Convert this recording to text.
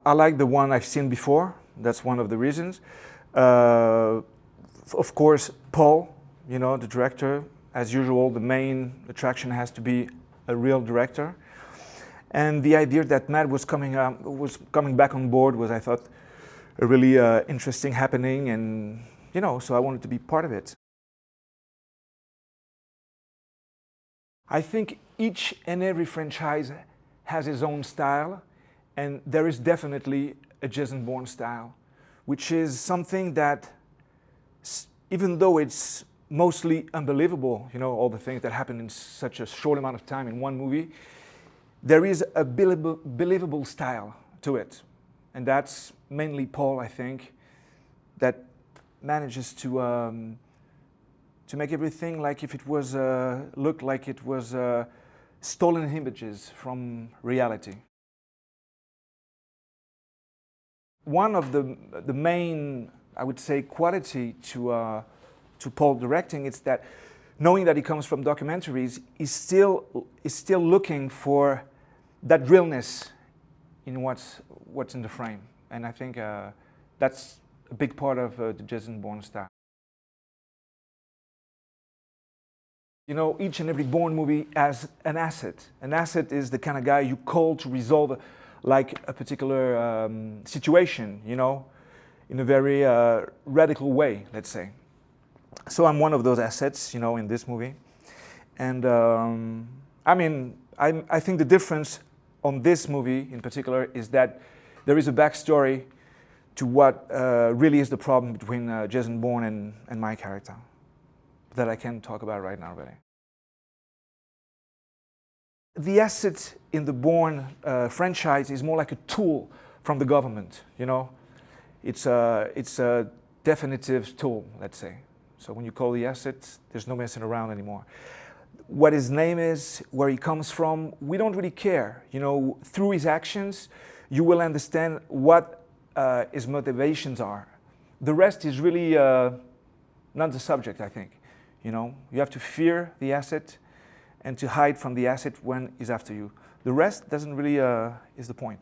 I like the one I've seen before. That's one of the reasons. Of course, Paul, you know, the director. As usual, the main attraction has to be a real director. And the idea that Matt was coming back on board was, I thought, a really interesting happening, and you know, so I wanted to be part of it. I think each and every franchise has its own style, and there is definitely a Jason Bourne style, which is something that, even though it's mostly unbelievable, you know, all the things that happen in such a short amount of time in one movie, there is a believable style to it. And that's mainly Paul, I think, that manages to make everything like if it was, look like it was stolen images from reality. One of the main, I would say, quality to Paul directing is that, knowing that he comes from documentaries, he's still looking for that realness in what's in the frame, and I think that's a big part of the Jason Bourne style. You know, each and every Bourne movie has an asset. An asset is the kind of guy you call to resolve like a particular situation, you know, in a very radical way, let's say. So I'm one of those assets, you know, in this movie. And I mean, I think the difference on this movie in particular is that there is a backstory to what really is the problem between Jason Bourne and my character that I can't talk about right now, really. The asset in the Bourne franchise is more like a tool from the government, you know. It's a definitive tool, let's say. So when you call the asset, there's no messing around anymore. What his name is, where he comes from, we don't really care. You know, through his actions, you will understand what his motivations are. The rest is really not the subject, I think. You know, you have to fear the asset and to hide from the asset when he's after you. The rest doesn't really is the point.